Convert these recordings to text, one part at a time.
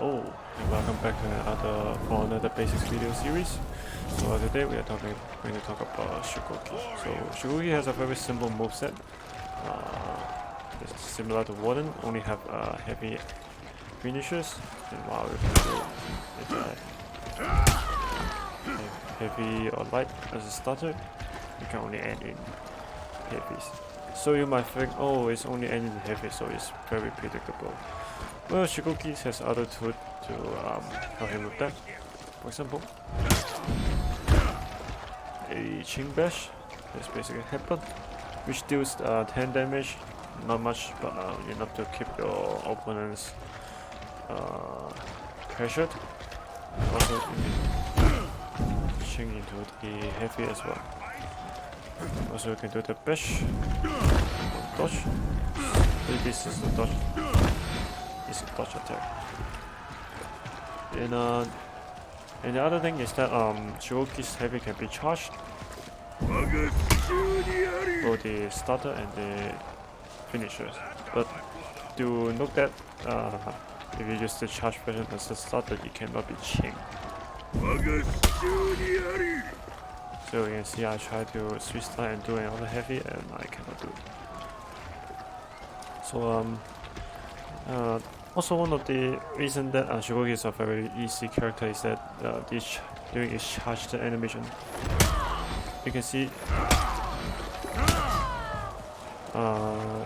Hello and welcome back to another basics video series. So today we are going to talk about Shugoki. So Shugoki has a very simple moveset. It's similar to Warden, only have heavy finishers, and while we can do it heavy or light as a starter, you can only end in heavies. So you might think, oh, it's only ending in heavy, so it's very predictable. Well, Shugoki has other tools to help him with that. For example, a chain bash. That's basically a headbutt, which deals 10 damage. Not much, but enough to keep your opponents pressured. Also, you can chain into the heavy as well. Also, you can do the bash, dodge. This is the dodge. It's a dodge attack. And the other thing is that Shugoki's heavy can be charged for the starter and the finishers. But do note that if you use the charge version as a starter, it cannot be chained. So you can see I try to switch that and do another heavy, and I cannot do it. So also one of the reasons that Shugoki is a very easy character is that during his charged animation, you can see the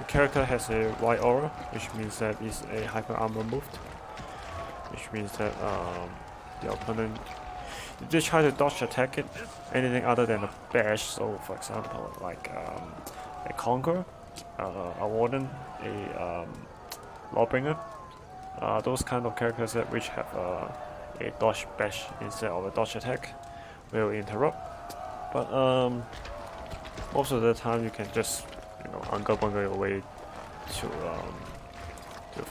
character has a white aura, which means that it's a hyper armor moved, which means that the opponent, if they try to dodge attack it, anything other than a bash, so for example like a conqueror, a warden, a lawbringer, those kind of characters that which have a dodge bash instead of a dodge attack will interrupt. But most of the time you can just unga your way to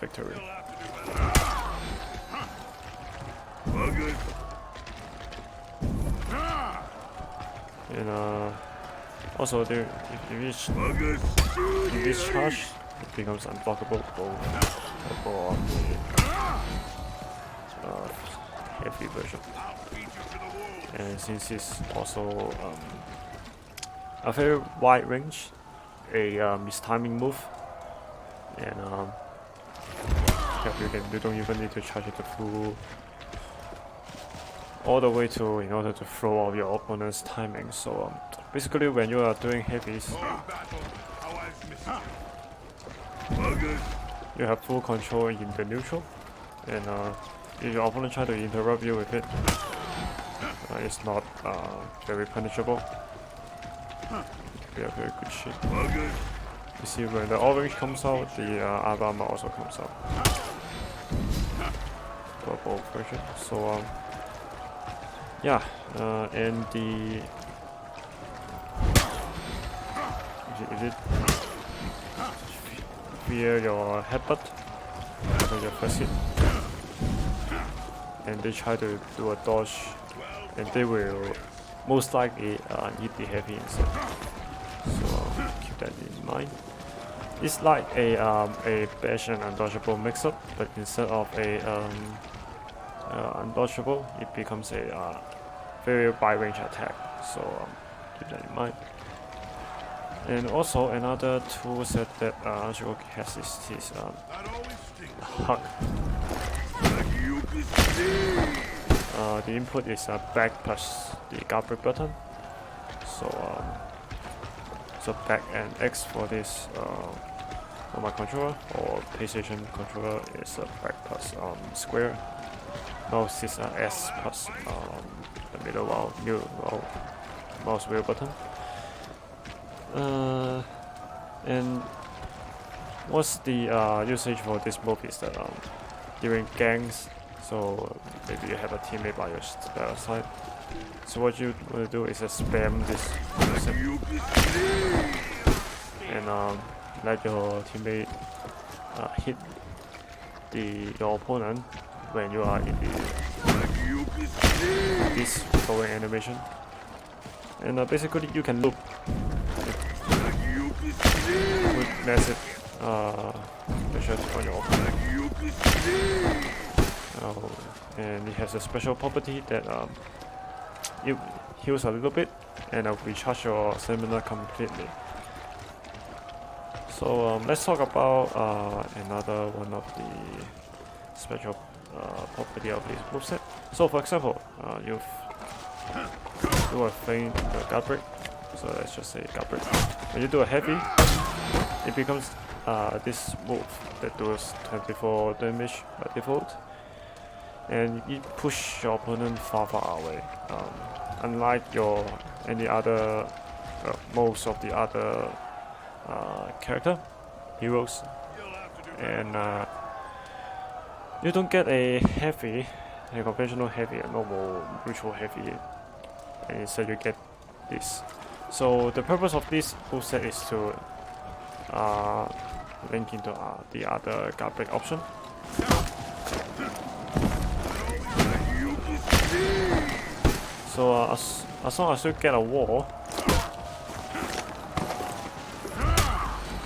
victory. And also, if it's charged, it becomes unblockable for the heavy version. And since it's also a very wide range, a mistiming move, and you don't even need to charge it to full all the way to in order to throw off your opponent's timing. So basically, when you are doing heavies, you have full control in the neutral, and if your opponent try to interrupt you with it, it's not very punishable. Be a very good shit. You see, when the orange comes out, the armor also comes out for both versions. So yeah, and the if it fear your headbutt after your first hit, and they try to do a dodge, and they will most likely need the heavy instead. So keep that in mind. It's like a bash and undodgeable mix-up, but instead of a undodgeable, it becomes a very wide range attack. So keep that in mind. And also another tool set that Shugoki has is his hug. The input is back plus the guard break button. So back and X for this on my controller, or PlayStation controller is back plus square. Mouse is S plus the middle mouse wheel button. And what's the usage for this move is that during gangs, so maybe you have a teammate by your side. So what you want to do is spam this and let your teammate hit your opponent when you are in this throwing animation. And basically you can loop with massive pressure on your opponent. And it has a special property that it heals a little bit and recharge your stamina completely. So let's talk about another one of the special property of this moveset. So for example, you do a feint, the guard break. So let's just say guard break. When you do a heavy, it becomes this move that does 24 damage by default, and it push your opponent far away. Unlike any other most of the other character heroes, and you don't get a heavy, a conventional heavy, a normal neutral heavy, and instead you get this. So the purpose of this moveset is to link into the other guard break option. So as long as you get a wall,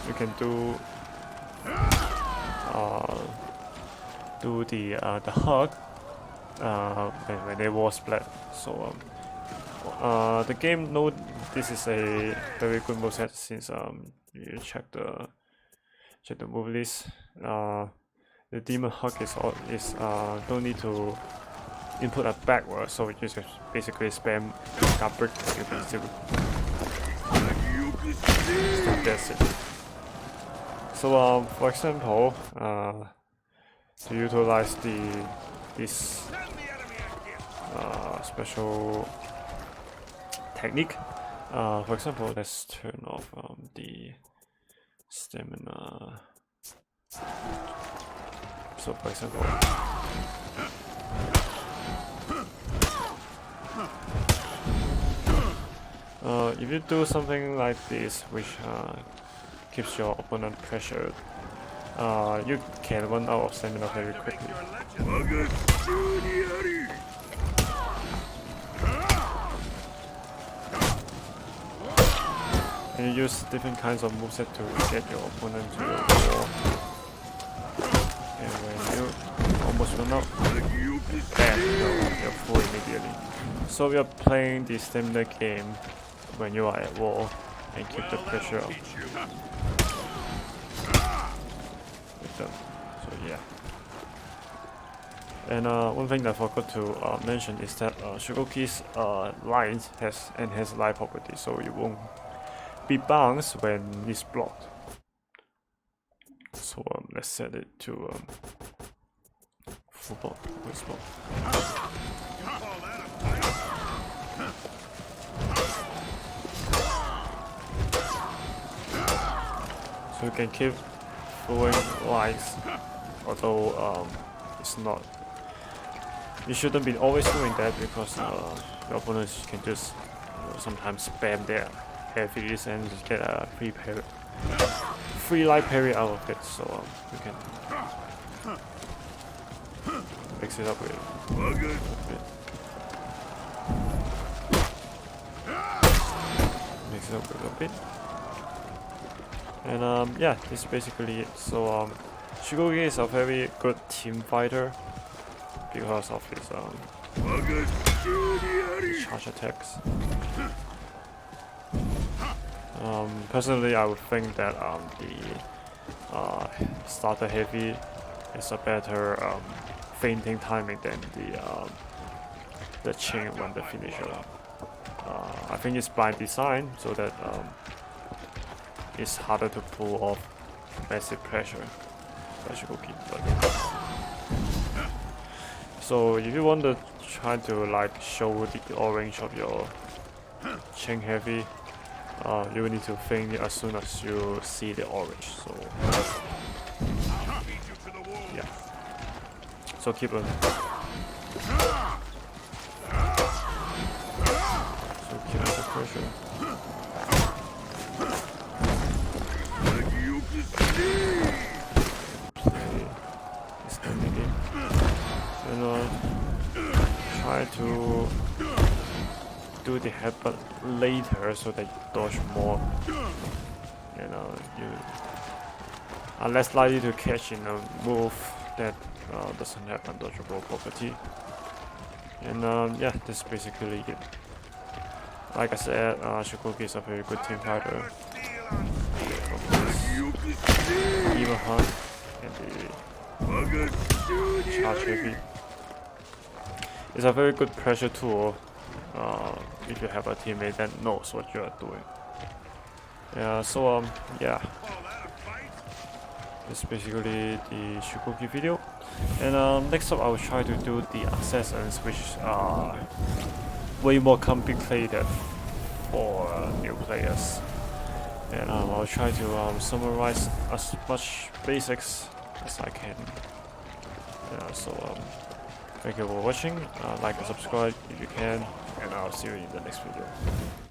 you can do the hug when they wall splat. So the game knows this is a very good moveset since you check the move list. The demon hug is don't need to input a backward, so you just basically spam guard break. You can still gets it. So for example, to utilize this special technique, for example, let's turn off the stamina. So for example, if you do something like this, which keeps your opponent pressured, you can run out of stamina very quickly. And you use different kinds of moveset to get your opponent to your wall. And when you almost run out, bam, you're full immediately. So we are playing the stamina game when you are at war and keep the pressure up with them. So yeah. And one thing I forgot to mention is that Shugoki's lines has light property, so it won't be bounced when it's blocked. So let's set it to full block. So you can keep throwing lines, although it's not. You shouldn't be always doing that because your opponents can just sometimes spam their heavies and just get a free light parry out of it. So you can mix it up with a bit. Mix it up with a bit. And yeah, this is basically it. So Shugoki is a very good team fighter because of his charge attacks. Personally, I would think that the starter heavy is a better feinting timing than the chain when the finisher. I think it's by design so that it's harder to pull off massive pressure by Shugoki. So if you want to try to like show the orange of your chain heavy, you need to feint it as soon as you see the orange. So yeah. So keep on. So keep on the pressure. Play this standing game. And try to do the headbutt later so that you dodge more. You know, are less likely to catch in a move that doesn't have undodgeable property. And yeah, this is basically it. Like I said, Shugoki is a very good team fighter. Even hunt and the charge heavy. It's a very good pressure tool if you have a teammate that knows what you are doing. Yeah, so yeah, this is basically the Shugoki video. And next up, I will try to do the assassins, which are way more complicated for new players. And I'll try to summarize as much basics as I can. So thank you for watching. Like and subscribe if you can, and I'll see you in the next video.